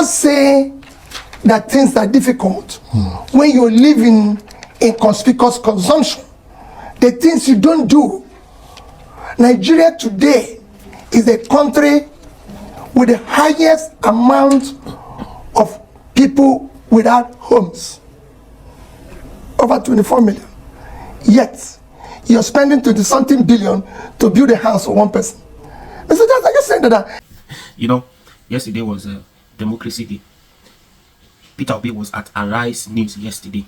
say that things are difficult when you're living in conspicuous consumption. The things you don't do. Nigeria today is a country with the highest amount of people without homes. Over 24 million. Yet, you're spending 20-something billion to build a house for one person. And so that's, I just saying that. You know, yesterday was a Democracy Day. Peter Obi was at Arise News yesterday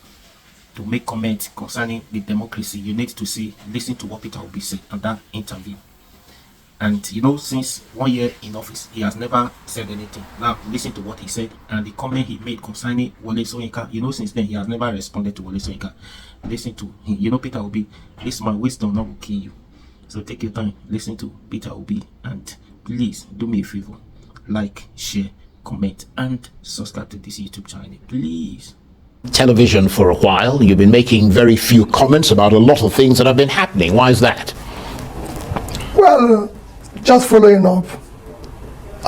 to make comments concerning the democracy. You need to listen to what Peter Obi said on that interview. And you know, since 1 year in office, he has never said anything. Now, listen to what he said and the comment he made concerning Wole Soyinka. You know, since then, he has never responded to Wole Soyinka. Listen to him. You know, Peter Obi, this man, wisdom not will kill you. So take your time, listen to Peter Obi, and please do me a favor. Like, share, comment, and subscribe to this YouTube channel, please. Television for a while. You've been making very few comments about a lot of things that have been happening. Why is that? Well, just following up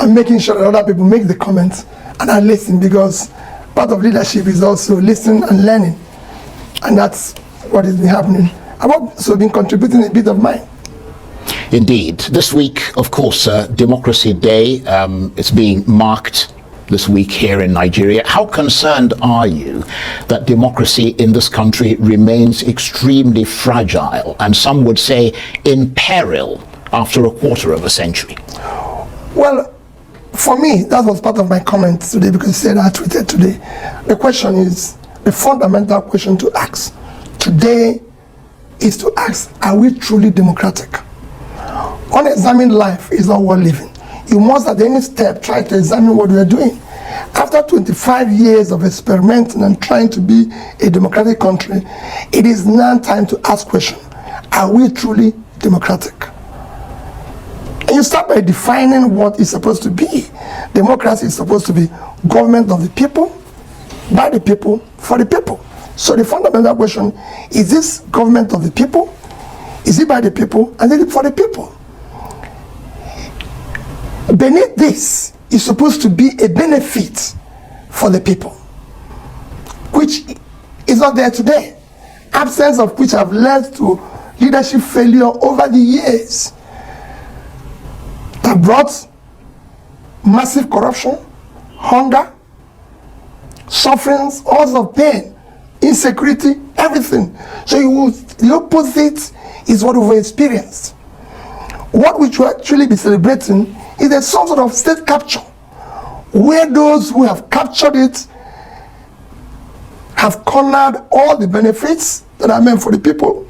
and making sure that other people make the comments and I listen, because part of leadership is also listening and learning, and that's what has been happening. I've also been contributing a bit of mine. Indeed. This week, of course, Democracy Day, it's being marked this week here in Nigeria. How concerned are you that democracy in this country remains extremely fragile, and some would say in peril, after a quarter of a century? Well, for me, that was part of my comments today, because you said I tweeted today. The question is, the fundamental question to ask today is to ask, are we truly democratic? Unexamined life is not worth living. You must at any step try to examine what we are doing. After 25 years of experimenting and trying to be a democratic country, it is now time to ask question, are we truly democratic? And you start by defining what it's supposed to be. Democracy is supposed to be government of the people, by the people, for the people. So the fundamental question, is this government of the people? Is it by the people? And is it for the people? Beneath this is supposed to be a benefit for the people, which is not there today. Absence of which have led to leadership failure over the years that brought massive corruption, hunger, sufferings, all of pain, insecurity, everything. So the opposite is what we've experienced. What we should actually be celebrating is a sort of state capture, where those who have captured it have cornered all the benefits that are meant for the people.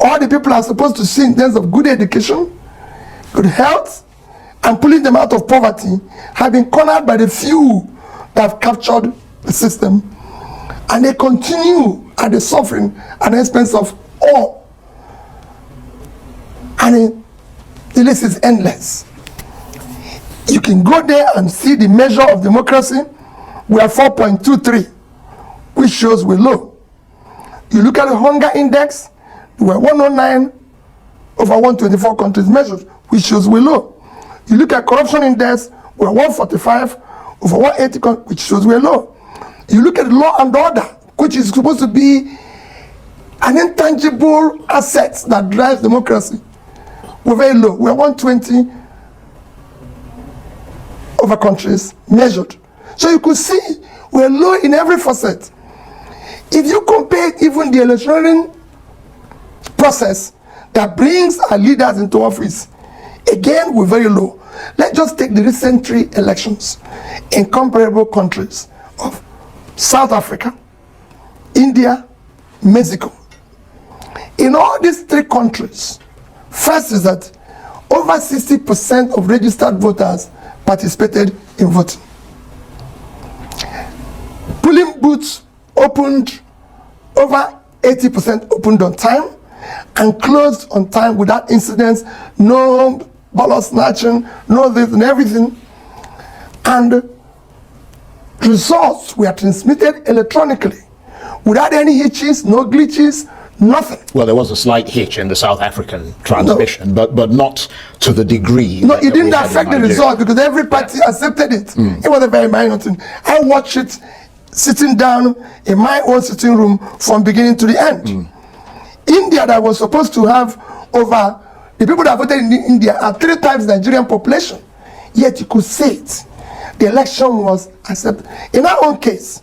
All the people are supposed to see in terms of good education, good health, and pulling them out of poverty have been cornered by the few that have captured the system. And they continue at the suffering at the expense of all. And the list is endless. You can go there and see the measure of democracy. We are 4.23, which shows we're low. You look at the hunger index, we're 109 over 124 countries measured, which shows we're low. You look at corruption index, we're 145 over 180 countries, which shows we're low. You look at law and order, which is supposed to be an intangible asset that drives democracy. We're very low. We're 120 over countries measured. So you could see we're low in every facet. If you compare even the electoral process that brings our leaders into office, again, we're very low. Let's just take the recent 3 elections in comparable countries of South Africa, India, Mexico. In all these 3 countries, first is that over 60% of registered voters participated in voting. Polling booths opened, over 80% opened on time and closed on time without incidents, no ballot snatching, no this and everything. And results were transmitted electronically without any hitches, no glitches, Nothing. Well, there was a slight hitch in the South African transmission, but not to the degree. No, it didn't affect the result because every party accepted it. It was a very minor thing. I watched it sitting down in my own sitting room from beginning to the end. India, that was supposed to have over, the people that voted in India are 3 times the Nigerian population, yet you could see it. The election was accepted. In our own case,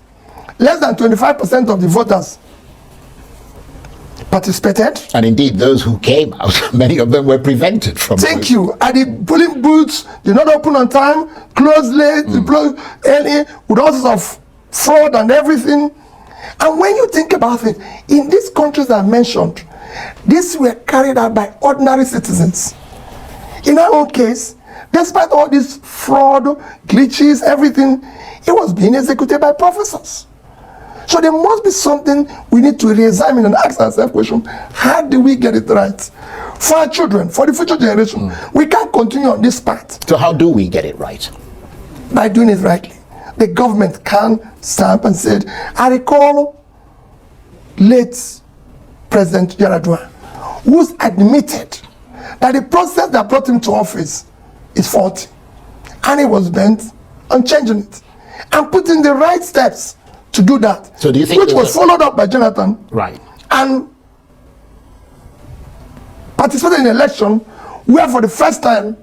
less than 25% of the voters participated. And indeed, those who came out, many of them were prevented from Thank you. And the polling booths did not open on time, closed late, closed early, with all sorts of fraud and everything. And when you think about it, in these countries I mentioned, these were carried out by ordinary citizens. In our own case, despite all this fraud, glitches, everything, it was being executed by professors. So there must be something we need to re-examine and ask ourselves question, how do we get it right? For our children, for the future generation, we can't continue on this path. So how do we get it right? By doing it rightly. The government can stamp and say, I recall late President Yaradua, who's admitted that the process that brought him to office is faulty. And he was bent on changing it and putting the right steps to do that. So do you think which was followed up by Jonathan? Right. And participated in an election where for the first time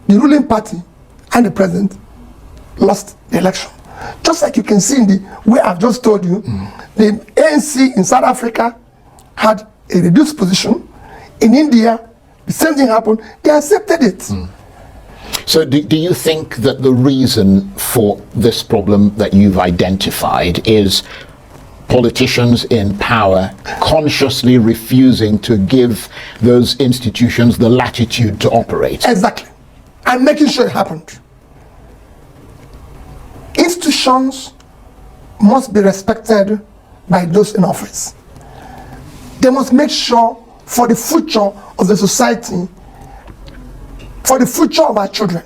the ruling party and the president lost the election. Just like you can see in the way I've just told you, the ANC in South Africa had a reduced position. In India, the same thing happened. They accepted it. So do you think that the reason for this problem that you've identified is politicians in power consciously refusing to give those institutions the latitude to operate? Exactly. And making sure it happened. Institutions must be respected by those in office. They must make sure for the future of the society, for the future of our children,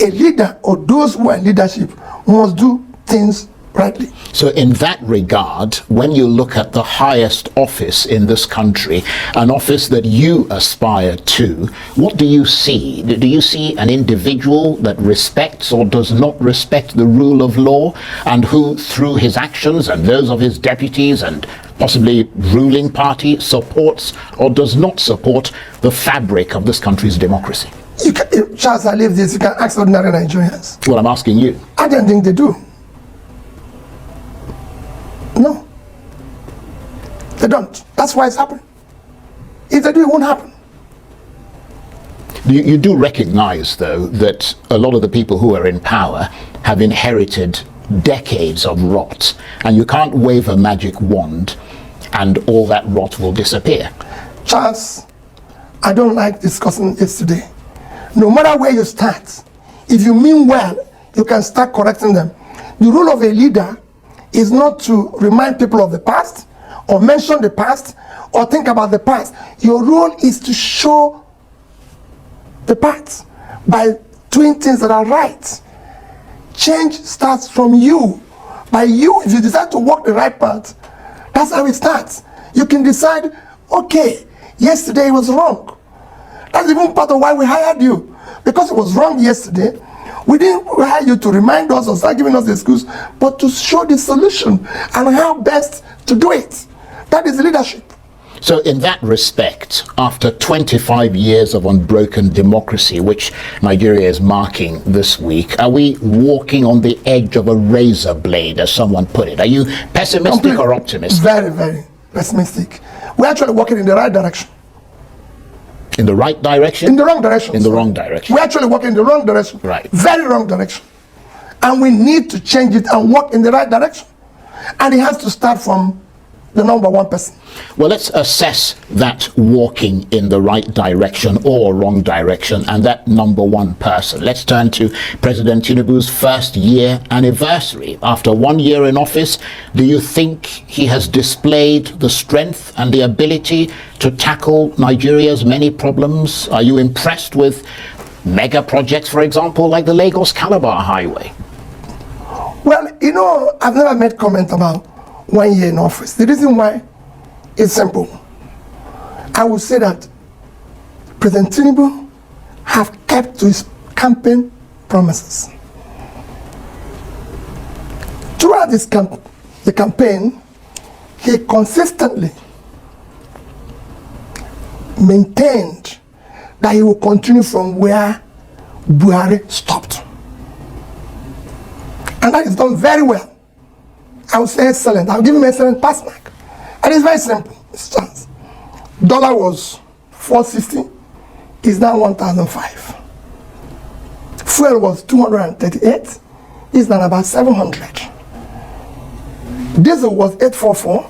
a leader or those who are in leadership must do things rightly. So in that regard, when you look at the highest office in this country, an office that you aspire to, what do you see? Do you see an individual that respects or does not respect the rule of law, and who through his actions and those of his deputies and possibly ruling party supports or does not support the fabric of this country's democracy? You can, Charles, I leave this, you can ask ordinary Nigerians. Well, I'm asking you. I don't think they do. No. They don't. That's why it's happening. If they do, it won't happen. You do recognize, though, that a lot of the people who are in power have inherited decades of rot, and you can't wave a magic wand and all that rot will disappear. Charles, I don't like discussing this today. No matter where you start, if you mean well, you can start correcting them. The role of a leader is not to remind people of the past or mention the past or think about the past. Your role is to show the path by doing things that are right. Change starts from you. By you, if you decide to walk the right path, that's how it starts. You can decide, okay, yesterday it was wrong. That's even part of why we hired you. Because it was wrong yesterday, we didn't hire you to remind us or start giving us the excuse, but to show the solution and how best to do it. That is leadership. So in that respect, after 25 years of unbroken democracy, which Nigeria is marking this week, are we walking on the edge of a razor blade, as someone put it? Are you pessimistic or optimistic? Very, very pessimistic. We're actually walking in the right direction. In the right direction? In the wrong direction. In the wrong direction. We're actually walking in the wrong direction. Right. Very wrong direction. And we need to change it and walk in the right direction. And it has to start from the number one person. Well, let's assess that walking in the right direction or wrong direction and that number one person. Let's turn to President Tinubu's first year anniversary. After 1 year in office, do you think he has displayed the strength and the ability to tackle Nigeria's many problems? Are you impressed with mega projects, for example, like the Lagos-Calabar Highway? Well, you know, I've never made comment about 1 year in office. The reason why is simple. I would say that President Tinubu have kept to his campaign promises. Throughout the campaign, he consistently maintained that he will continue from where Buhari stopped. And that is done very well. I would say excellent. I'll give him excellent pass mark. And it's very simple. It's chance. Dollar was 460, is now 1,005. Fuel was 238, is now about 700. Diesel was 844,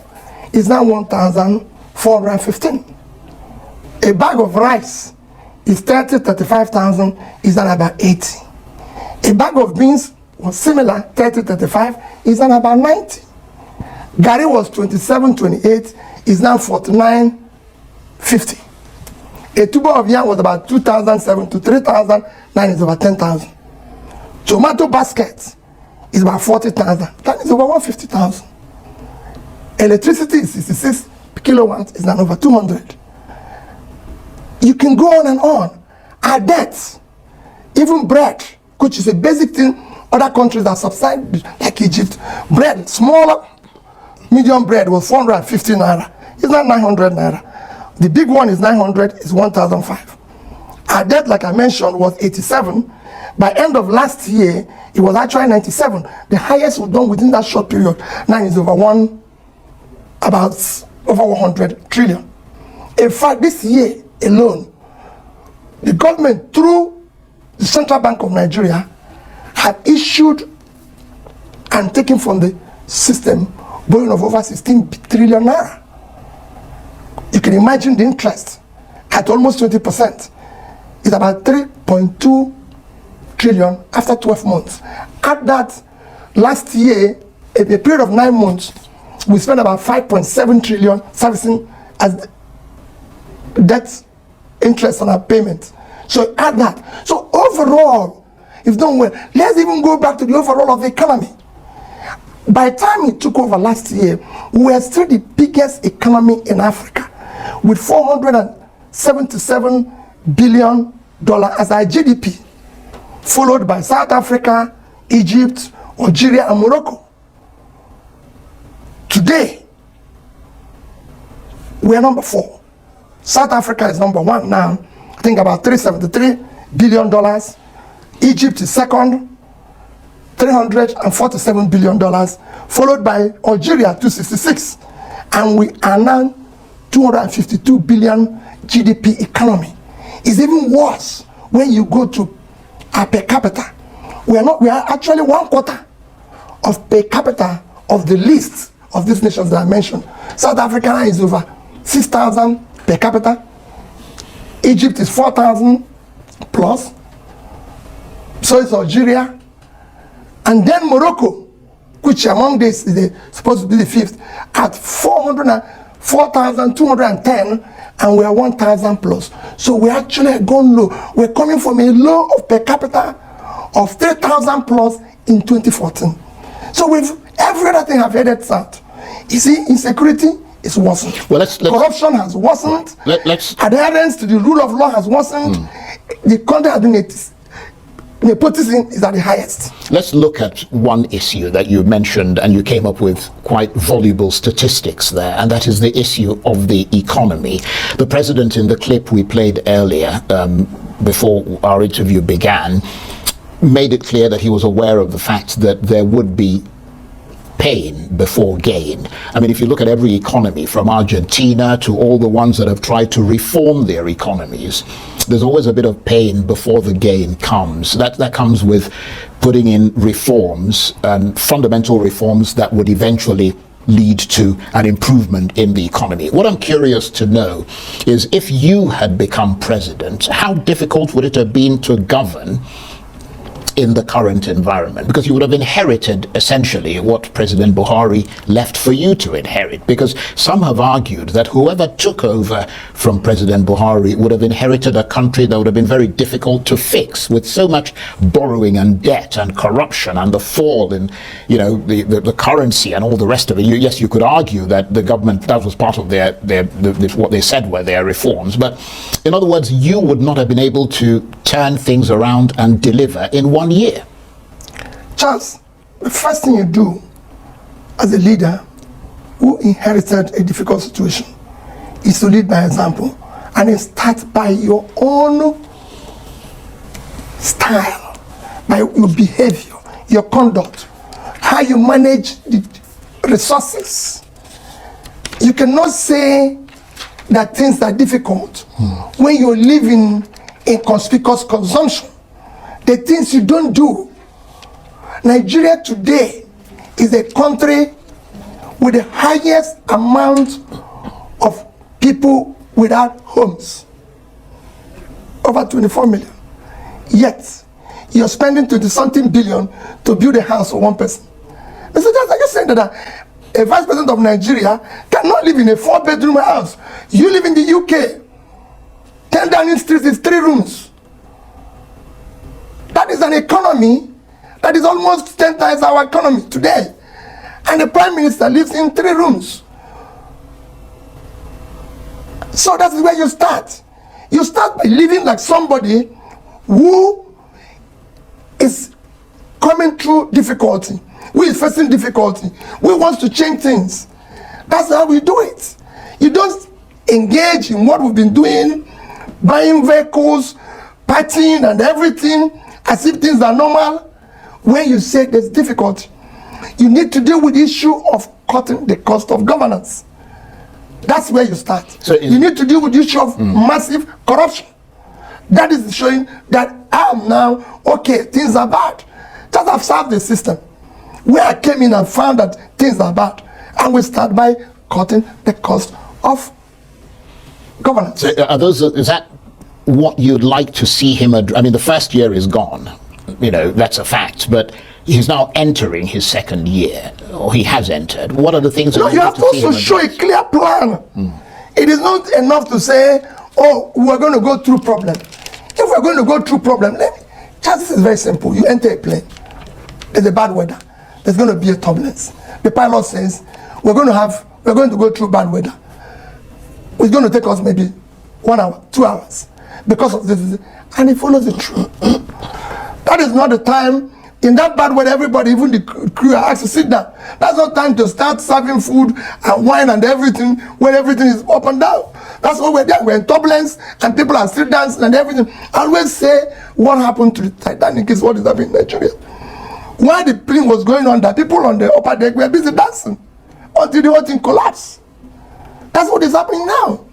is now 1,415. A bag of rice is 35,000, is now about 80. A bag of beans was similar, 35, is now about 90. Gari was 27.28, is now 49.50. A tuber of yam was about 2,007 to 3,000, now is about 10,000. Tomato basket is about 40,000, that is over 150,000. Electricity is 66 kilowatts, is now over 200. You can go on and on. Our debts, even bread, which is a basic thing, other countries that subside, like Egypt, bread, smaller, medium bread was 450 naira. It's not 900 naira. The big one is 900, is 1,005. Our debt, like I mentioned, was 87. By end of last year, it was actually 97. The highest we've done within that short period. Now is over 100 trillion. In fact, this year alone, the government, through the Central Bank of Nigeria, have issued and taken from the system borrowing of over 16 trillion naira. You can imagine the interest at almost 20%. It's about 3.2 trillion after 12 months. At that, last year, in a period of 9 months, we spent about 5.7 trillion servicing as debt interest on our payments. So add that. So overall, if done well, let's even go back to the overall of the economy. By the time he took over last year, we were still the biggest economy in Africa, with $477 billion as our GDP, followed by South Africa, Egypt, Algeria, and Morocco. Today, we are number 4. South Africa is number 1 now, I think about $373 billion. Egypt is second, $347 billion, followed by Algeria, 266. And we are now 252 billion GDP economy. It's even worse when you go to our per capita. We are actually 1/4 of per capita of the list of these nations that I mentioned. South Africa is over 6,000 per capita. Egypt is 4,000 plus. So is Algeria. And then Morocco, which among this is supposed to be the 5th, at 4,210, and we are 1,000 plus. So we actually gone low. We're coming from a low of per capita of 3,000 plus in 2014. So with every other thing have headed south. You see, insecurity is worsened. Well, corruption has worsened. Adherence to the rule of law has worsened. The country has been nepotism is at the highest. Let's look at one issue that you mentioned, and you came up with quite voluble statistics there, and that is the issue of the economy. The president, in the clip we played earlier, before our interview began, made it clear that he was aware of the fact that there would be pain before gain. I mean, if you look at every economy, from Argentina to all the ones that have tried to reform their economies, there's always a bit of pain before the gain comes. That comes with putting in reforms, fundamental reforms that would eventually lead to an improvement in the economy. What I'm curious to know is, if you had become president, how difficult would it have been to govern in the current environment? Because you would have inherited essentially what President Buhari left for you to inherit. Because some have argued that whoever took over from President Buhari would have inherited a country that would have been very difficult to fix, with so much borrowing and debt and corruption and the fall in, you know, the currency and all the rest of it. Yes, you could argue that the government, that was part of their what they said were their reforms. But in other words, you would not have been able to turn things around and deliver in 1 year. Charles, the first thing you do as a leader who inherited a difficult situation is to lead by example, and then start by your own style, by your behavior, your conduct, how you manage the resources. You cannot say that things are difficult when you're living in conspicuous consumption. The things you don't do. Nigeria today is a country with the highest amount of people without homes. Over 24 million. Yet, you're spending 20-something billion to build a house for one person. Mr. Johnson, are you saying that a vice president of Nigeria cannot live in a 4-bedroom house? You live in the UK. 10 Downing Street is 3 rooms. That is an economy that is almost 10 times our economy today. And the Prime Minister lives in 3 rooms. So that's where you start. You start by living like somebody who is coming through difficulty, who is facing difficulty, who wants to change things. That's how we do it. You don't engage in what we've been doing, buying vehicles, partying and everything as if things are normal. When you say there's difficulty, you need to deal with the issue of cutting the cost of governance. That's where you start. So you need to deal with the issue of massive corruption. That is showing that I am now, okay, things are bad. Just have served the system where I came in and found that things are bad. And we start by cutting the cost of governance. So is that what you'd like to see him address? I mean, the first year is gone. You know, that's a fact. But he's now entering his second year, or he has entered. What are the things that you have to also show a clear plan. It is not enough to say, oh, we're going to go through problem. If we're going to go through problem, this is very simple. You enter a plane. There's a bad weather. There's going to be a turbulence. The pilot says, we're going to go through bad weather. It's going to take us maybe 1 hour, 2 hours because of this. And he follows it through. That is not the time. In that bad weather, everybody, even the crew, are asked to sit down. That's not time to start serving food and wine and everything when everything is up and down. That's why we're there. We're in turbulence and people are still dancing and everything. I always say what happened to the Titanic is what is happening in Nigeria. While the plane was going on, the people on the upper deck were busy dancing until the whole thing collapsed. That's what is happening now.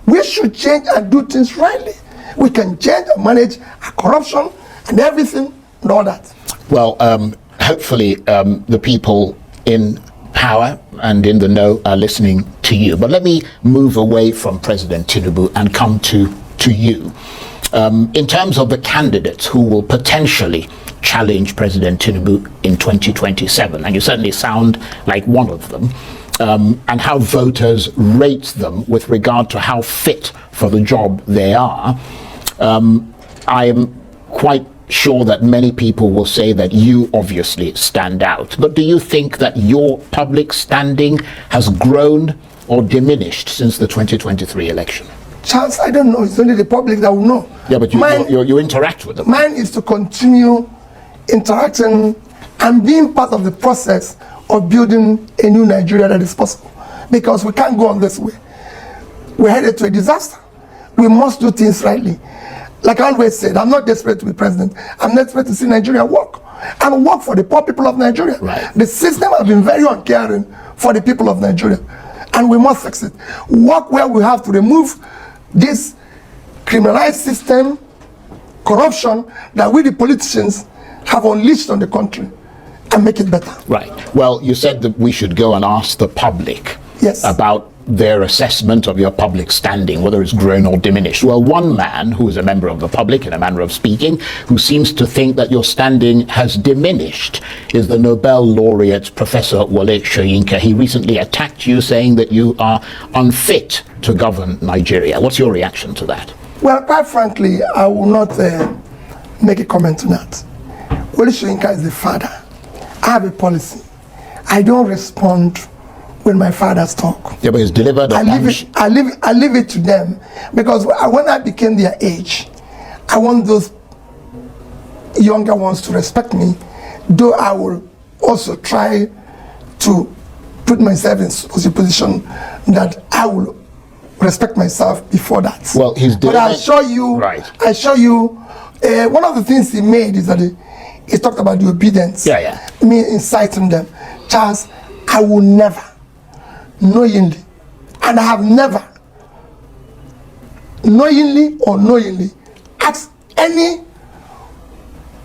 We should change and do things rightly. We can change and manage our corruption and everything and all that. Well, hopefully the people in power and in the know are listening to you. But let me move away from President Tinubu and come to you. In terms of the candidates who will potentially challenge President Tinubu in 2027, and you certainly sound like one of them, and how voters rate them with regard to how fit for the job they are, I am quite sure that many people will say that you obviously stand out. But do you think that your public standing has grown or diminished since the 2023 election? Charles, I don't know. It's only the public that will know. Yeah, but you interact with them. Mine is to continue interacting and being part of the process of building a new Nigeria that is possible. Because we can't go on this way. We're headed to a disaster. We must do things rightly. Like I always said, I'm not desperate to be president. I'm desperate to see Nigeria work. And work for the poor people of Nigeria. Right. The system has been very uncaring for the people of Nigeria. And we must succeed. Work where we have to remove this criminalized system, corruption, that we the politicians have unleashed on the country, and make it better. Right. Well, you said that we should go and ask the public yes. about their assessment of your public standing, whether it's grown or diminished. Well, one man who is a member of the public, in a manner of speaking, who seems to think that your standing has diminished is the Nobel laureate, Professor Wole Soyinka. He recently attacked you, saying that you are unfit to govern Nigeria. What's your reaction to that? Well, quite frankly, I will not make a comment on that. Wole Soyinka is the father. I have a policy. I don't respond when my fathers talk. Yeah, but he's delivered a punch. I leave it to them, because when I became their age, I want those younger ones to respect me, though I will also try to put myself in such a position that I will respect myself before that. Well, he's but I assure you, right. I assure you, one of the things he made is that he talked about the obedience. Yeah. Me inciting them. Charles, I will never, knowingly, and I have never, knowingly or unknowingly, asked any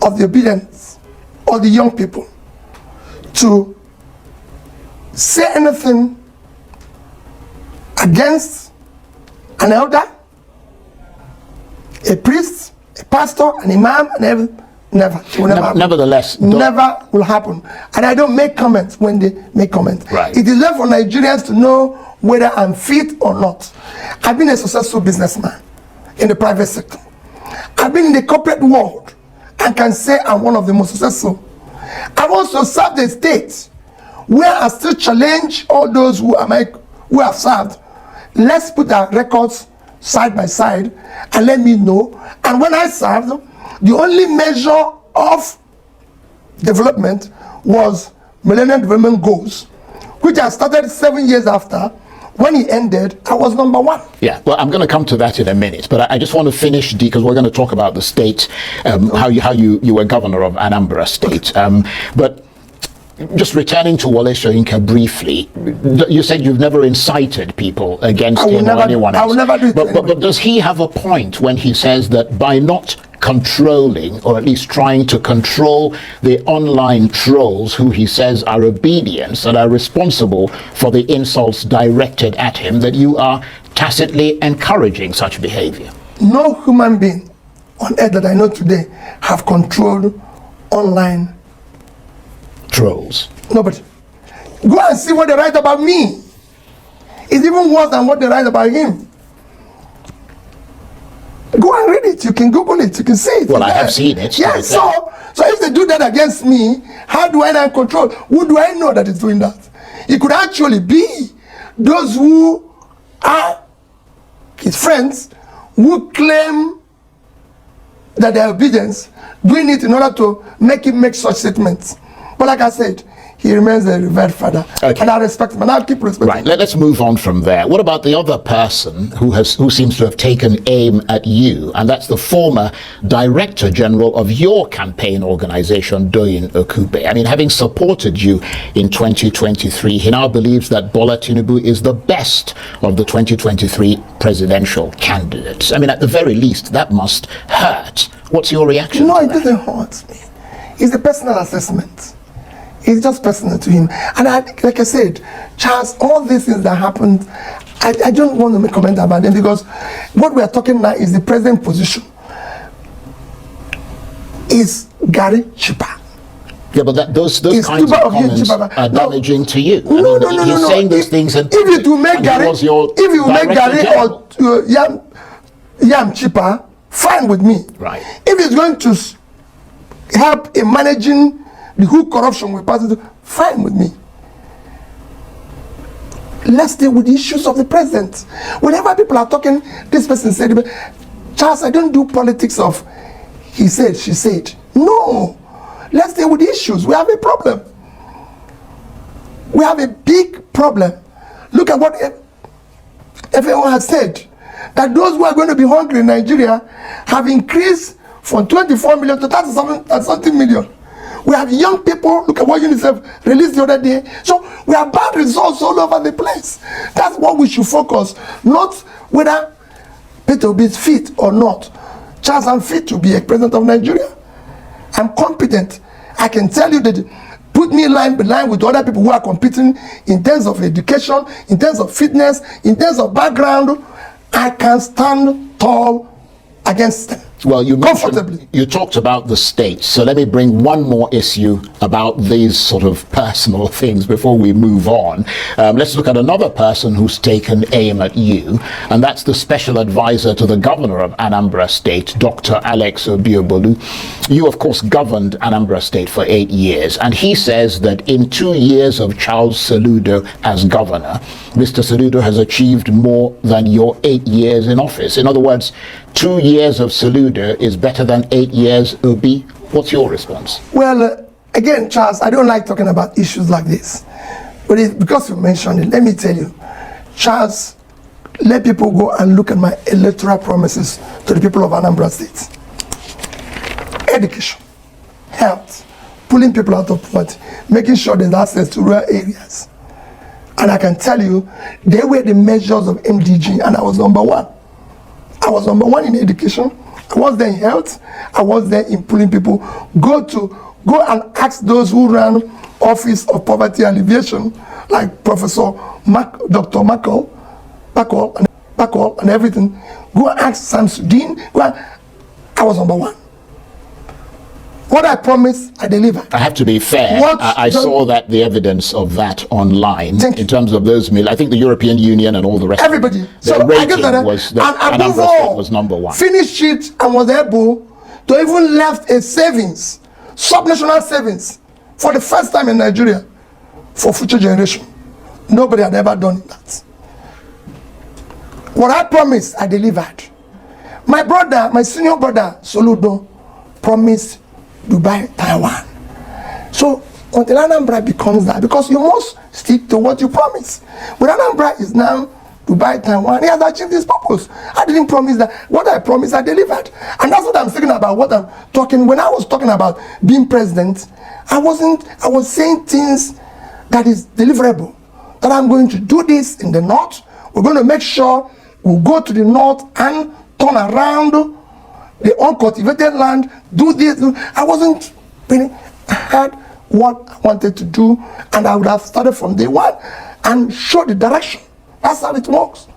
of the obedience or the young people to say anything against an elder, a priest, a pastor, an imam, and everything. Never. It will never happen. Nevertheless, never will happen. And I don't make comments when they make comments. Right. It is left for Nigerians to know whether I'm fit or not. I've been a successful businessman in the private sector. I've been in the corporate world and can say I'm one of the most successful. I've also served the state where I still challenge all those who have served. Let's put our records side by side and let me know. And when I served, the only measure of development was Millennium Development Goals, which I started 7 years after. When it ended, I was number one. Yeah, well, I'm going to come to that in a minute, but I just want to finish, because we're going to talk about the state, how you were governor of Anambra State. But just returning to Wole Soyinka briefly, you said you've never incited people against him or anyone else. I will never do it. But does he have a point when he says that by not controlling, or at least trying to control, the online trolls who he says are obedient and are responsible for the insults directed at him, that you are tacitly encouraging such behavior? No human being on earth that I know today have controlled online trolls. Nobody. Go and see what they write about me. It's even worse than what they write about him. Go and read it. You can Google it. You can see it. Well, I have seen it. Yeah, so if they do that against me, how do I not control? Who do I know that is doing that? It could actually be those who are his friends, who claim that they are obedience, doing it in order to make him make such statements. But like I said, he remains a revered father, and I respect him, and I'll keep respecting him. Right, let's move on from there. What about the other person who seems to have taken aim at you, and that's the former Director General of your campaign organization, Doyin Okupe. I mean, having supported you in 2023, he now believes that Bola Tinubu is the best of the 2023 presidential candidates. I mean, at the very least, that must hurt. What's your reaction to that? No, it doesn't hurt me. It's a personal assessment. It's just personal to him. And like I said, Charles, all these things that happened, I don't want to make comment about them, because what we are talking now is the present position. Is Gary cheaper? Yeah, but those kinds of comments are damaging to you. No. He's saying those things, and if you make Gary or Yam cheaper, fine with me. Right. If it's going to help in managing the whole corruption we pass into, fine with me. Let's deal with the issues of the president. Whenever people are talking, this person said, Charles, I don't do politics of he said, she said. No. Let's deal with the issues. We have a problem. We have a big problem. Look at what everyone has said. That those who are going to be hungry in Nigeria have increased from 24 million to 37 million. We have young people. Look at what UNICEF released the other day. So we have bad results all over the place. That's what we should focus. Not whether Peter Obi is fit or not. Charles, I'm fit to be a president of Nigeria. I'm competent. I can tell you that put me line by line with other people who are competing in terms of education, in terms of fitness, in terms of background, I can stand tall against them. Well, you talked about the states, so let me bring one more issue about these sort of personal things before we move on. Let's look at another person who's taken aim at you, and that's the special advisor to the governor of Anambra State, Dr. Alex Obiobolu. You, of course, governed Anambra State for 8 years, and he says that in 2 years of Charles Soludo as governor, Mr. Soludo has achieved more than your 8 years in office. In other words, 2 years of Soludo is better than 8 years Obi. What's your response? Well, again, Charles, I don't like talking about issues like this. But because you mentioned it, let me tell you, Charles, let people go and look at my electoral promises to the people of Anambra State. Education, health, pulling people out of poverty, making sure there's access to rural areas. And I can tell you, they were the measures of MDG, and I was number one. I was number one in education. I was there in health. I was there in pulling people. Go and ask those who ran Office of Poverty Alleviation, like Professor Dr. Mackel and everything. Go and ask Samsudin. I was number one. What I promised, I delivered. I have to be fair. I saw that the evidence of that online in terms of those I think the European Union and all the rest. Everybody. The rating was that Anambra State was number one. Finished it and was able to even left a savings, subnational savings, for the first time in Nigeria, for future generation. Nobody had ever done that. What I promised, I delivered. My brother, my senior brother, Soludo, promised Dubai, Taiwan. So until Anambra becomes that, because you must stick to what you promise. But Anambra is now Dubai, Taiwan. He has achieved his purpose. I didn't promise that. What I promised, I delivered. And that's what I'm thinking about. What I'm talking, when I was talking about being president, I was saying things that is deliverable. That I'm going to do this in the north. We're going to make sure we'll go to the north and turn around the uncultivated land, do this. I wasn't really, I had what I wanted to do, and I would have started from day one and show the direction. That's how it works.